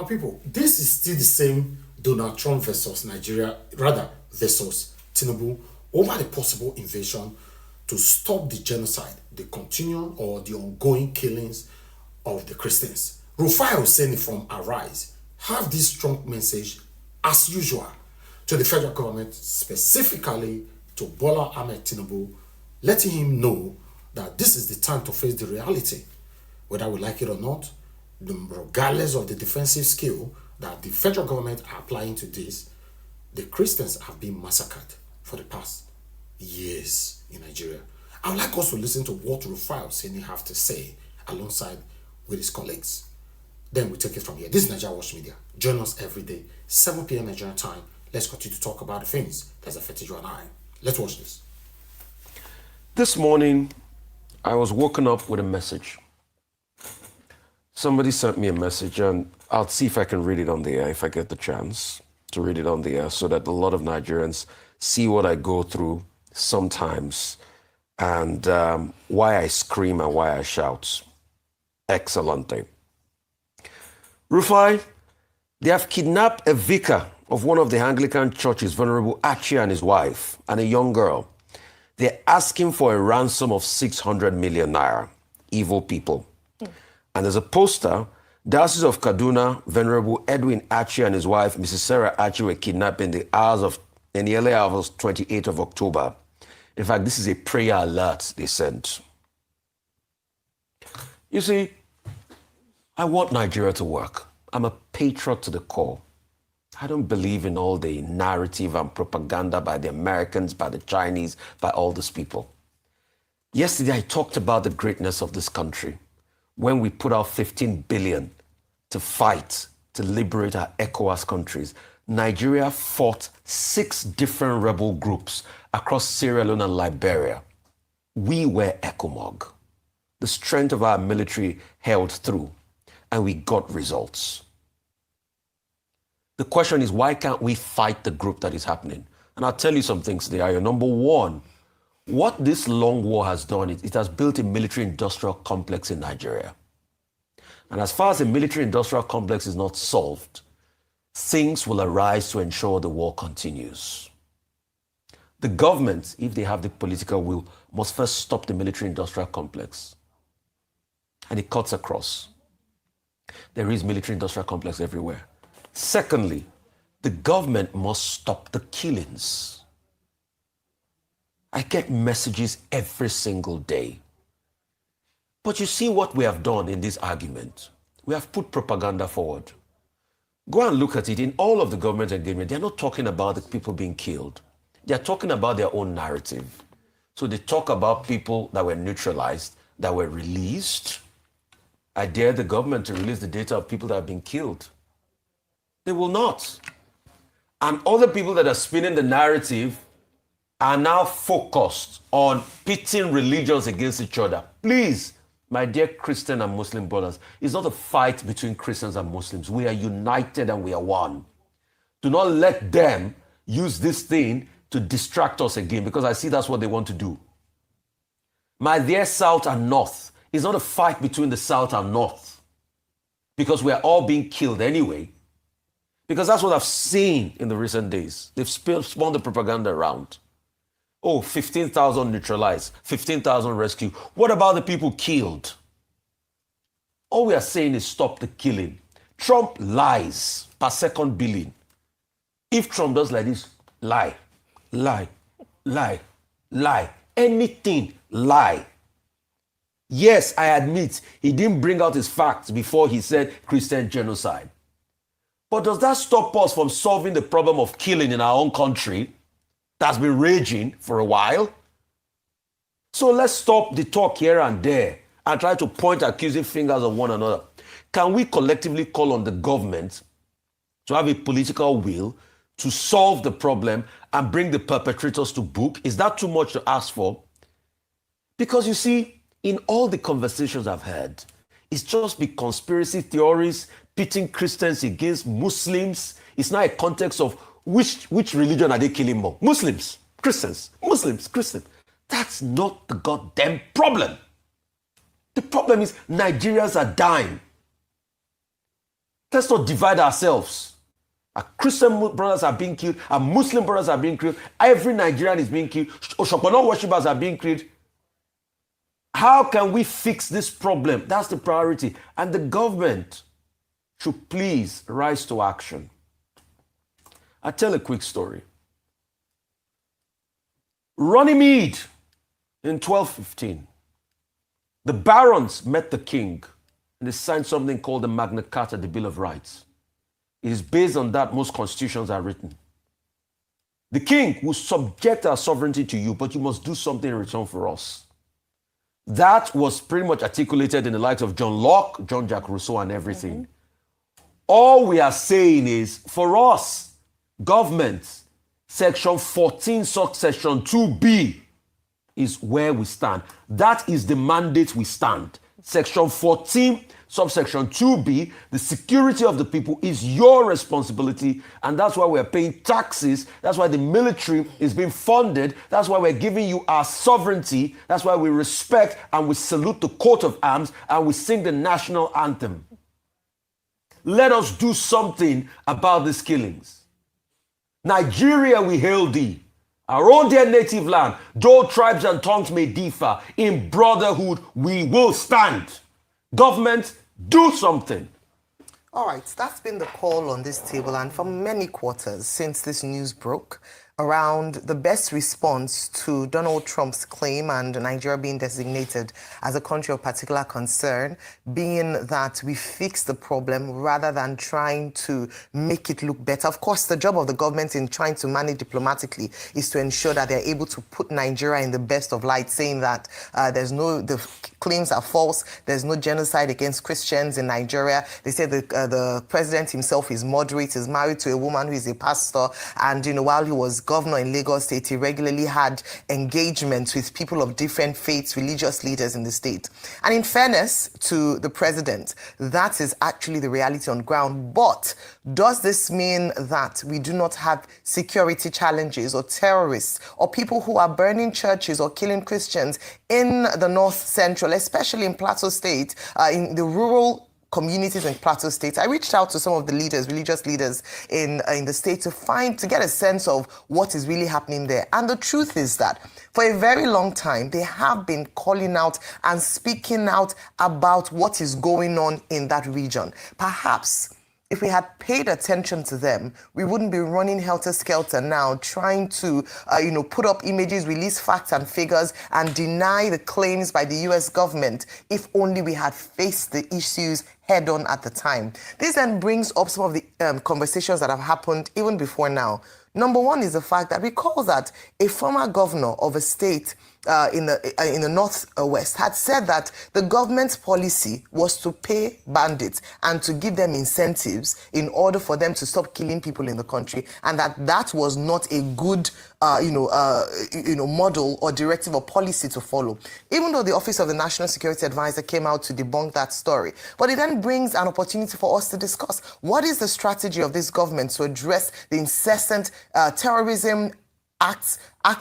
people, this is still the same Donald Trump versus Nigeria, rather versus Tinubu, over the possible invasion to stop the genocide, the continuing or the ongoing killings of the Christians. Rufai Oseni from Arise have this strong message, as usual, to the federal government, specifically to Bola Ahmed Tinubu, letting him know that this is the time to face the reality, whether we like it or not, regardless of the defensive skill that the federal government are applying to this. The Christians have been massacred for the past years in Nigeria. I would like us to listen to what Rufai Oseni have to say alongside with his colleagues. Then we take it from here. This is NAIJA Watch Media. Join us every day, 7 p.m. Nigerian time. Let's continue to talk about the things that's affected you and I. Let's watch this. This morning, I was woken up with a message. Somebody sent me a message, and I'll see if I can read it on the air, if I get the chance to read it on the air, so that a lot of Nigerians see what I go through sometimes and why I scream and why I shout. Excellente. Rufai, they have kidnapped a vicar of one of the Anglican churches, Venerable Archie and his wife, and a young girl. They're asking for a ransom of 600 million naira. Evil people. And there's a poster, Diocese of Kaduna, Venerable Edwin Archie and his wife, Mrs. Sarah Archie, were kidnapped in the early hours 28th of October. In fact, this is a prayer alert they sent. You see, I want Nigeria to work. I'm a patriot to the core. I don't believe in all the narrative and propaganda by the Americans, by the Chinese, by all these people. Yesterday, I talked about the greatness of this country when we put out 15 billion to fight, to liberate our ECOWAS countries. Nigeria fought 6 different rebel groups across Sierra Leone and Liberia. We were ECOMOG. The strength of our military held through, and we got results. The question is, why can't we fight the group that is happening? And I'll tell you some things there. Number one, what this long war has done, it has built a military-industrial complex in Nigeria. And as far as the military-industrial complex is not solved, things will arise to ensure the war continues. The government, if they have the political will, must first stop the military-industrial complex. And it cuts across. There is military-industrial complex everywhere. Secondly, the government must stop the killings. I get messages every single day. But you see what we have done in this argument. We have put propaganda forward. Go and look at it. In all of the government engagement, they're not talking about the people being killed. They're talking about their own narrative. So they talk about people that were neutralized, that were released. I dare the government to release the data of people that have been killed. They will not. And other people that are spinning the narrative are now focused on pitting religions against each other. Please, my dear Christian and Muslim brothers, it's not a fight between Christians and Muslims. We are united and we are one. Do not let them use this thing to distract us again, because I see that's what they want to do. My dear South and North, it's not a fight between the South and North, because we are all being killed anyway. Because that's what I've seen in the recent days. They've spun the propaganda around. Oh, 15,000 neutralized, 15,000 rescued. What about the people killed? All we are saying is stop the killing. Trump lies per second billion. If Trump does like this, lie, lie, lie, lie, anything, lie. Yes, I admit he didn't bring out his facts before he said Christian genocide. But does that stop us from solving the problem of killing in our own country that's been raging for a while? So let's stop the talk here and there and try to point accusing fingers at one another. Can we collectively call on the government to have a political will to solve the problem and bring the perpetrators to book? Is that too much to ask for? Because you see, in all the conversations I've had, it's just been conspiracy theories, pitting Christians against Muslims. It's not a context of which religion are they killing more? Muslims, Christians, Muslims, Christians. That's not the goddamn problem. The problem is Nigerians are dying. Let's not divide ourselves. Our Christian brothers are being killed. Our Muslim brothers are being killed. Every Nigerian is being killed. Oshokono worshippers are being killed. How can we fix this problem? That's the priority. And the government should please rise to action. I'll tell a quick story. Runnymede in 1215, the barons met the king and they signed something called the Magna Carta, the Bill of Rights. It is based on that most constitutions are written. The king will subject our sovereignty to you, but you must do something in return for us. That was pretty much articulated in the likes of John Locke, Jean-Jacques Rousseau, and everything. All we are saying is, for us, government, Section 14, subsection 2B is where we stand. That is the mandate we stand. Section 14, subsection 2B, the security of the people is your responsibility, and that's why we're paying taxes. That's why the military is being funded. That's why we're giving you our sovereignty. That's why we respect and we salute the coat of arms and we sing the national anthem. Let us do something about these killings. Nigeria, we hail thee. Our own dear native land, though tribes and tongues may differ, in brotherhood we will stand. Government, do something. All right, that's been the call on this table, and for many quarters since this news broke, around the best response to Donald Trump's claim and Nigeria being designated as a country of particular concern, being that we fix the problem rather than trying to make it look better. Of course, the job of the government in trying to manage diplomatically is to ensure that they're able to put Nigeria in the best of light, saying that the claims are false, there's no genocide against Christians in Nigeria. They say the president himself is moderate, is married to a woman who is a pastor, and while he was governor in Lagos State, he regularly had engagements with people of different faiths, religious leaders in the state. And in fairness to the president, that is actually the reality on ground. But does this mean that we do not have security challenges or terrorists or people who are burning churches or killing Christians in the North Central, especially in Plateau State, in the rural communities in Plateau State? I reached out to some of the leaders, religious leaders in the state to get a sense of what is really happening there. And the truth is that for a very long time, they have been calling out and speaking out about what is going on in that region. Perhaps if we had paid attention to them, we wouldn't be running helter-skelter now, trying to, put up images, release facts and figures, and deny the claims by the U.S. government, if only we had faced the issues head-on at the time. This then brings up some of the conversations that have happened even before now. Number one is the fact that recall that a former governor of a state in the northwest had said that the government's policy was to pay bandits and to give them incentives in order for them to stop killing people in the country, and that was not a good model or directive or policy to follow. Even though the Office of the National Security Advisor came out to debunk that story, but it then brings an opportunity for us to discuss what is the strategy of this government to address the incessant terrorism acts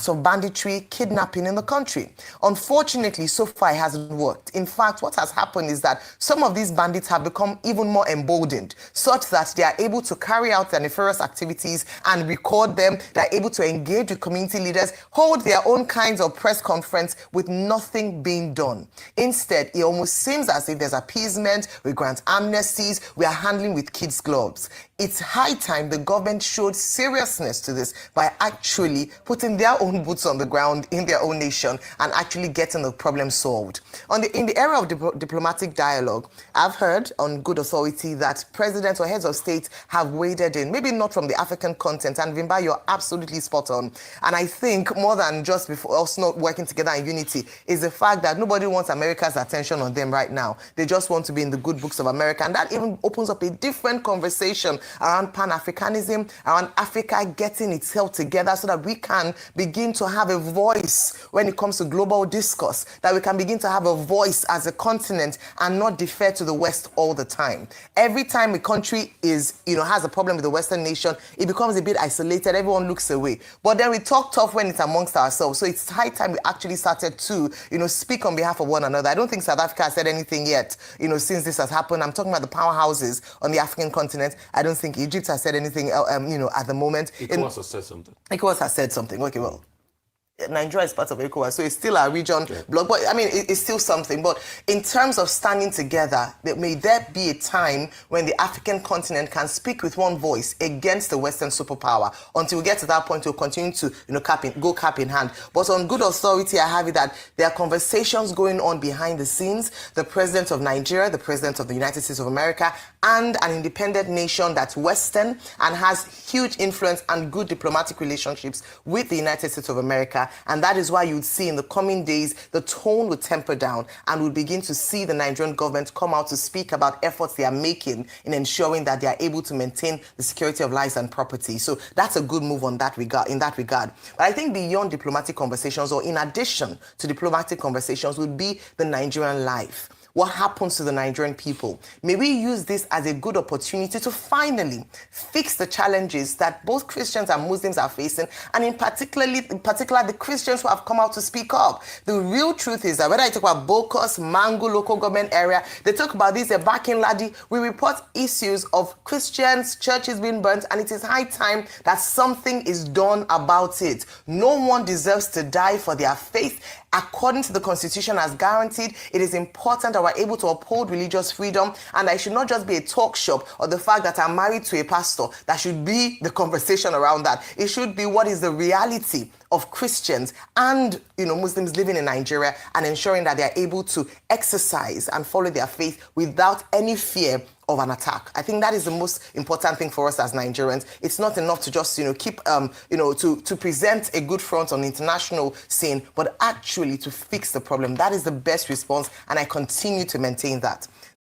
of banditry, kidnapping in the country. Unfortunately, so far it hasn't worked. In fact, what has happened is that some of these bandits have become even more emboldened, such that they are able to carry out their nefarious activities and record them. They're able to engage with community leaders, hold their own kinds of press conference with nothing being done. Instead, it almost seems as if there's appeasement, we grant amnesties, we are handling with kids' gloves. It's high time the government showed seriousness to this by actually putting their own boots on the ground in their own nation and actually getting the problem solved. In the era of diplomatic dialogue, I've heard on good authority that presidents or heads of state have waded in, maybe not from the African continent, and Vimba, you're absolutely spot on. And I think more than just before us not working together in unity is the fact that nobody wants America's attention on them right now. They just want to be in the good books of America, and that even opens up a different conversation around Pan-Africanism, around Africa getting itself together so that we can begin to have a voice when it comes to global discourse, that we can begin to have a voice as a continent and not defer to the West all the time. Every time a country is, has a problem with the Western nation, it becomes a bit isolated. Everyone looks away. But then we talk tough when it's amongst ourselves. So it's high time we actually started to, speak on behalf of one another. I don't think South Africa has said anything yet, since this has happened. I'm talking about the powerhouses on the African continent. I don't think Egypt has said anything, at the moment. ECOWAS has said something. ECOWAS has said something. Okay, well, Nigeria is part of ECOWAS, so it's still our region bloc. But I mean, it's still something. But in terms of standing together, may there be a time when the African continent can speak with one voice against the Western superpower. Until we get to that point, we'll continue to, go cap in hand. But on good authority, I have it that there are conversations going on behind the scenes. The president of Nigeria, the president of the United States of America, and an independent nation that's Western and has huge influence and good diplomatic relationships with the United States of America. And that is why you'd see in the coming days, the tone would temper down and we'll begin to see the Nigerian government come out to speak about efforts they are making in ensuring that they are able to maintain the security of lives and property. So that's a good move in that regard. But I think beyond diplomatic conversations, or in addition to diplomatic conversations, would be the Nigerian life. What happens to the Nigerian people? May we use this as a good opportunity to finally fix the challenges that both Christians and Muslims are facing, and in particular the Christians who have come out to speak up. The real truth is that whether I talk about Bokos, Mangu local government area, they talk about this, back in Ladi, we report issues of Christians, churches being burnt, and it is high time that something is done about it. No one deserves to die for their faith. According to the Constitution as guaranteed, it is important that we're able to uphold religious freedom, and it should not just be a talk shop or the fact that I'm married to a pastor. That should be the conversation around that. It should be what is the reality of Christians and Muslims living in Nigeria, and ensuring that they are able to exercise and follow their faith without any fear of an attack. I think that is the most important thing for us as Nigerians. It's not enough to just keep to present a good front on the international scene, but actually to fix the problem. That is the best response, and I continue to maintain that.